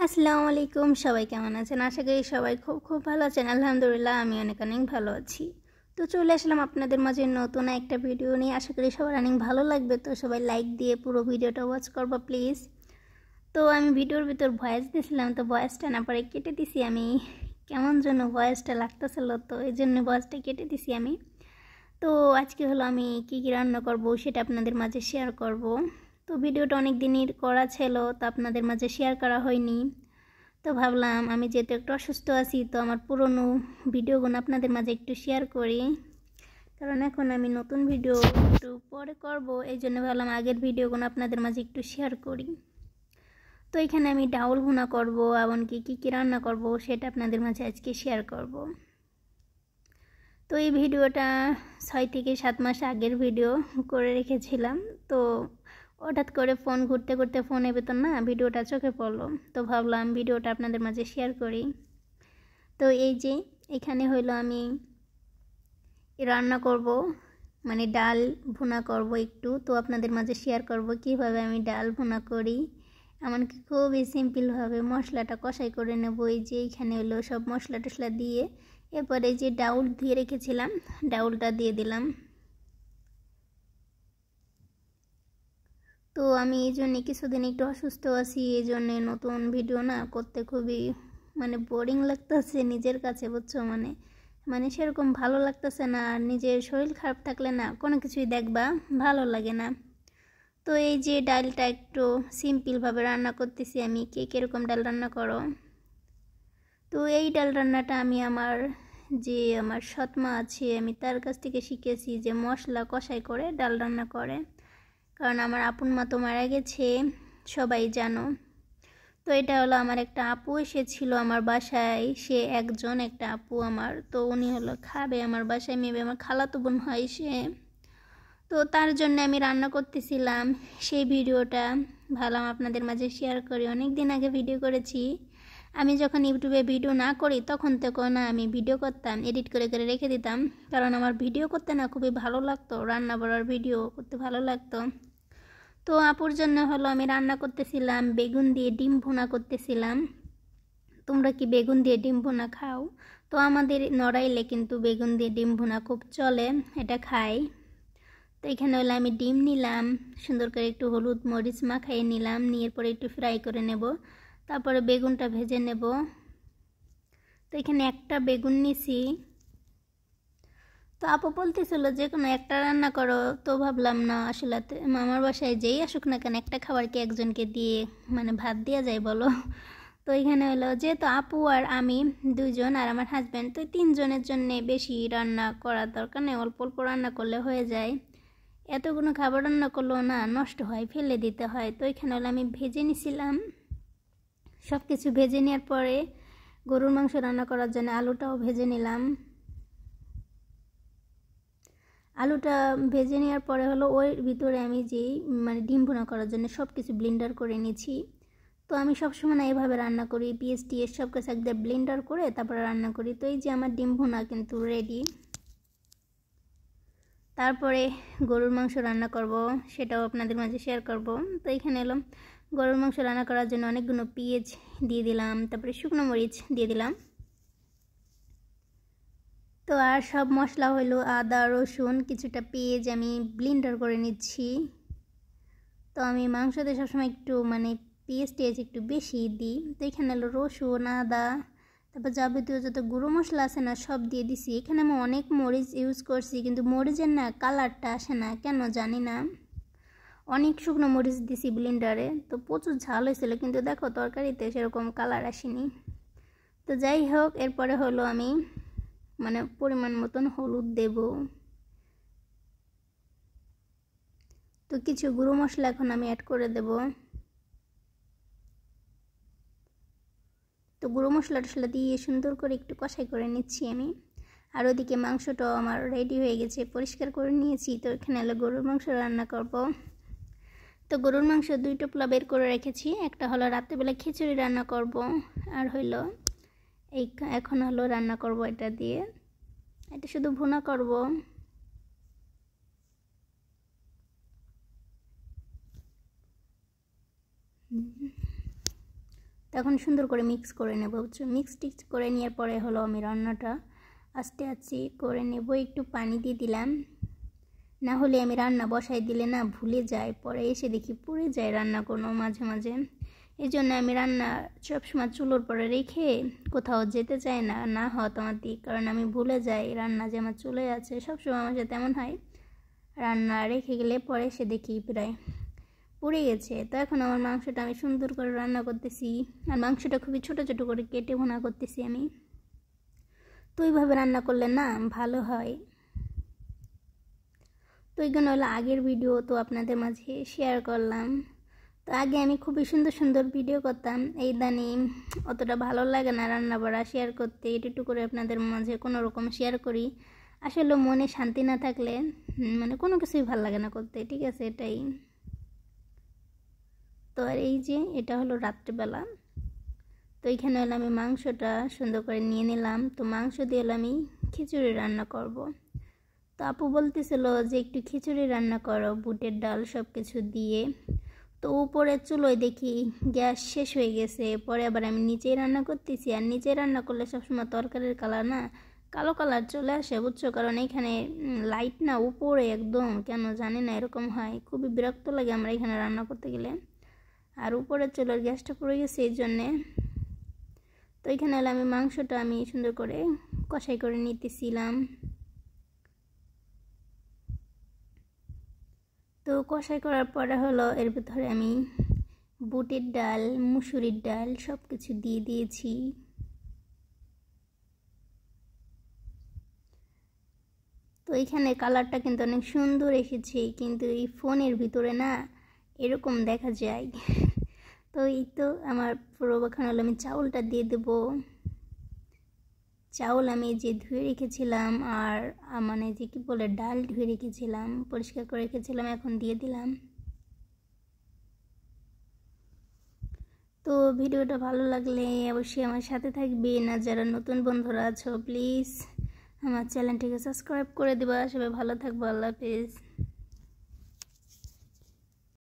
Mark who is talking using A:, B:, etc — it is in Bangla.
A: আসসালামু আলাইকুম। সবাই কেমন আছেন? আশা করি সবাই খুব খুব ভালো আছেন। আলহামদুলিল্লাহ আমি অনেক ভালো আছি। তো চলে আসলাম আপনাদের মাঝে নতুন একটা ভিডিও নিয়ে। আশা করি সবার অনেক ভালো লাগবে। তো সবাই লাইক দিয়ে পুরো ভিডিওটা ওয়াচ করবা প্লিজ। তো আমি ভিডিওর ভিতর ভয়েস দিয়েছিলাম, তো ভয়েসটা না পরে কেটে দিছি আমি। কেমন যেন ভয়েসটা লাগতেছিল, তো এই জন্য ভয়েসটা কেটে দিছি আমি। তো আজকে হলো আমি কী রান্না করব সেটা আপনাদের মাঝে শেয়ার করব। তো ভিডিওটা অনেক দিনের করা ছিল, তো আপনাদের মাঝে শেয়ার করা হয়নি। তো ভাবলাম আমি যেহেতু একটু অসুস্থ আছি, তো আমার পুরনো ভিডিওগুলো আপনাদের মাঝে একটু শেয়ার করি, কারণ এখন আমি নতুন ভিডিও একটু পরে করব, এই জন্য ভাবলাম আগের ভিডিওগুলো আপনাদের মাঝে একটু শেয়ার করি। তো এখানে আমি ডাউল ভুনা করব, এমনকি কী কী রান্না করব সেটা আপনাদের মাঝে আজকে শেয়ার করব। তো এই ভিডিওটা 6 থেকে 7 মাস আগের ভিডিও করে রেখেছিলাম। তো হঠাৎ করে ফোন ঘুরতে ঘুরতে ফোনের ভেতর না ভিডিওটা চোখে পড়লো, তো ভাবলাম ভিডিওটা আপনাদের মাঝে শেয়ার করি। তো এই যে এখানে হইলো আমি রান্না করব, মানে ডাল ভুনা করব একটু, তো আপনাদের মাঝে শেয়ার করব কিভাবে আমি ডাল ভুনা করি। এমনকি খুবই সিম্পলভাবে মশলাটা কষাই করে নেব। এই যে এখানে হলো সব মশলা টশলা দিয়ে, এরপরে যে ডাউল ধুয়ে রেখেছিলাম ডাউলটা দিয়ে দিলাম। তো আমি এই জন্যে কিছুদিন একটু অসুস্থ আছি, এই জন্যে নতুন ভিডিও না করতে খুবই বোরিং লাগতেছে নিজের কাছে, বুঝছো? মানে সেরকম ভালো লাগতেছে না। আর নিজের শরীর খারাপ থাকলে না কোনো কিছুই দেখবা ভালো লাগে না। তো এই যে ডালটা একটু সিম্পলভাবে রান্না করতেছি আমি। কে কীরকম ডাল রান্না করো? তো এই ডাল রান্নাটা আমি আমার সৎমা আছে, আমি তার কাছ থেকে শিখেছি যে মশলা কষাই করে ডাল রান্না করে। কারণ আমার আপন মা তো মারা গেছে, সবাই জানো। তো এটা হলো আমার একটা আপু এসেছিল আমার বাসায়, সে একটা আপু আমার, তো উনি হলো খাবে আমার বাসায়, মেবি আমার খালাতো বোন হয় সে। তো তার জন্য আমি রান্না করতেছিলাম, সেই ভিডিওটা ভাবলাম আপনাদের মাঝে শেয়ার করি। অনেক দিন আগে ভিডিও করেছি আমি, যখন ইউটিউবে ভিডিও না করি তখন থেকে না আমি ভিডিও করতাম, এডিট করে করে রেখে দিতাম, কারণ আমার ভিডিও করতে না খুবই ভালো লাগতো, রান্না বাড়ার ভিডিও করতে ভালো লাগতো। তো আপুর জন্য হলো আমি রান্না করতেছিলাম বেগুন দিয়ে ডিম ভুনা করতেছিলাম। তোমরা কি বেগুন দিয়ে ডিম ভুনা খাও? তো আমাদের নড়াইলে কিন্তু বেগুন দিয়ে ডিম ভুনা খুব চলে, এটা খাই। তো এখানে হলো আমি ডিম নিলাম, সুন্দর করে একটু হলুদ মরিচ মাখাইয়ে নিলাম, নিয়ে পরে একটু ফ্রাই করে নেব, তারপরে বেগুনটা ভেজে নেব। তো এখানে একটা বেগুন নিছি। তো আপু বলতেছিল যে কোনো একটা রান্না করো, তো ভাবলাম না আসলে আমার বাসায় যেই আসুক না কেন একটা খাবারকে একজনকে দিয়ে ভাত দেওয়া যায় বলো? তো এখানে হলো যেহেতু আপু আর আমি দুইজন আর আমার হাজব্যান্ড, তো 3 জনের জন্য বেশি রান্না করার দরকার নেই, অল্প অল্প রান্না করলে হয়ে যায়। এতগুলো খাবার রান্না করলেও না নষ্ট হয়, ফেলে দিতে হয়। তো এখানে হলো আমি ভেজে নিছিলাম, সব কিছু ভেজে নেওয়ার পরে গরুর মাংস রান্না করার জন্য আলুটাও ভেজে নিলাম। আলুটা ভেজে নেওয়ার পরে হলো ওর ভিতরে আমি যেই ডিম ভুনা করার জন্য সব কিছু ব্লেন্ডার করে নিয়েছি। তো আমি সবসময় না এভাবে রান্না করি, পিএস টিএস সব কিছু একদম ব্লেন্ডার করে তারপরে রান্না করি। তো এই যে আমার ডিম ভুনা কিন্তু রেডি। তারপরে গরুর মাংস রান্না করব, সেটাও আপনাদের মাঝে শেয়ার করব। তো এখানে এলাম গরুর মাংস রান্না করার জন্য অনেকগুলো পেঁয়াজ দিয়ে দিলাম, তারপরে শুকনো মরিচ দিয়ে দিলাম। তো আর সব মশলা হলো আদা রসুন, কিছুটা পেঁয়াজ আমি ব্লেন্ডার করে নিচ্ছি। তো আমি মাংসতে সবসময় একটু পেঁয়াজ টেজ একটু বেশি দিই। তো এখানে হলো রসুন আদা, তারপর যাবতীয় যত গুঁড়ো মশলা আছে না সব দিয়ে দিছি। এখানে আমি অনেক মরিচ ইউজ করছি, কিন্তু মরিচের না কালারটা আসে না কেন জানি না। অনেক শুকনো মরিচ দিছি ব্লেন্ডারে, তো প্রচুর ঝাল হয়েছিল, কিন্তু দেখো তরকারিতে সেরকম কালার আসেনি। তো যাই হোক, এরপরে হলো আমি পরিমাণ মতন হলুদ দেব। তো কিছু গুঁড়ো মশলা এখন আমি অ্যাড করে দেব। তো গুঁড়ো মশলা টশলা দিয়ে সুন্দর করে একটু কষাই করে নিচ্ছি আমি। আর ওদিকে মাংসটাও আমার রেডি হয়ে গেছে, পরিষ্কার করে নিয়েছি। তো এখানে হলো গরুর মাংস রান্না করব। তো গরুর মাংস 2 টোপলা বের করে রেখেছি, একটা হলো রাত্রেবেলা খিচুড়ি রান্না করব, আর হইলো এখন হলো রান্না করব এটা দিয়ে, এটা শুধু ভুনা করব। তখন সুন্দর করে মিক্স করে নেব, বুঝছো। মিক্স টিক্স করে নেওয়ার পরে হলো আমি রান্নাটা আস্তে আস্তে করে নেব। একটু পানি দিয়ে দিলাম, না হলে আমি রান্না বসাই দিলে না ভুলে যাই, পরে এসে দেখি পুড়ে যায় রান্না কোনো মাঝে মাঝে। এই জন্য আমি রান্না সবসময় চুলোর পরে রেখে কোথাও যেতে চাই না, না হয় অটোমেটিক, কারণ আমি ভুলে যাই রান্না যে আমার চুলে আছে। সবসময় আমার সাথে এমন হয়, রান্না রেখে গেলে পরে এসে দেখি প্রায় পুড়ে গেছে। তো এখন আমার মাংসটা আমি সুন্দর করে রান্না করতেছি, আর মাংসটা খুবই ছোটো ছোটো করে কেটে ভুনা করতেছি আমি। তো এইভাবে রান্না করলে না ভালো হয়। তো এইগুলো হলো আগের ভিডিও, তো আপনাদের মাঝে শেয়ার করলাম। তো আগে আমি খুবই সুন্দর সুন্দর ভিডিও করতাম, এই ইদানিং অতটা ভালো লাগে না রান্না বাড়া শেয়ার করতে, একটু করে আপনাদের মাঝে কোনো রকম শেয়ার করি। আসলে মনে শান্তি না থাকলে মানে কোনো কিছুই ভালো লাগে না করতে, ঠিক আছে, এটাই। তো আর এই যে এটা হলো রাত্রিবেলা, তো এইখানে হলো আমি মাংসটা সুন্দর করে নিয়ে নিলাম। তো মাংস দিয়ে হলো আমি খিচুড়ি রান্না করব। তো আপু বলতেছিল যে একটু খিচুড়ি রান্না করো বুটের ডাল সব কিছু দিয়ে। তো উপরে চুলোয় দেখি গ্যাস শেষ হয়ে গেছে, পরে আবার আমি নিচেই রান্না করতেছি। আর নিচে রান্না করলে সবসময় তরকারির কালার না কালো কালার চলে আসে, বুঝছো, কারণ এখানে লাইট না উপরে একদম, কেন জানি না এরকম হয়, খুবই বিরক্ত লাগে আমরা এখানে রান্না করতে গেলে। আর উপরে চুলোর গ্যাসটা পড়ে গেছে এই জন্যে। তো এখানে হলো আমি মাংসটা আমি সুন্দর করে কষাই করে নিতেছিলাম। তো কষাই করার পরে হলো এর ভিতরে আমি বুটের ডাল, মুসুরির ডাল সব কিছু দিয়ে দিয়েছি। তো এখানে কালারটা কিন্তু অনেক সুন্দর এসেছে, কিন্তু এই ফোনের ভিতরে না এরকম দেখা যায়। তো এই তো আমার পুরো এখানে হলো আমি চাউলটা দিয়ে দেবো। চাউল আমি যে ধুয়ে রেখেছিলাম, আর মানে যে কি বলে ডাল ধুয়ে রেখেছিলাম, পরিষ্কার করে রেখেছিলাম, এখন দিয়ে দিলাম। তো ভিডিওটা ভালো লাগলে অবশ্যই আমার সাথে থাকবেন, আর যারা নতুন বন্ধুরা আছো প্লিজ আমার চ্যানেলটিকে সাবস্ক্রাইব করে দেবা। সবাই ভালো থাকবো, আল্লাহ হাফেজ।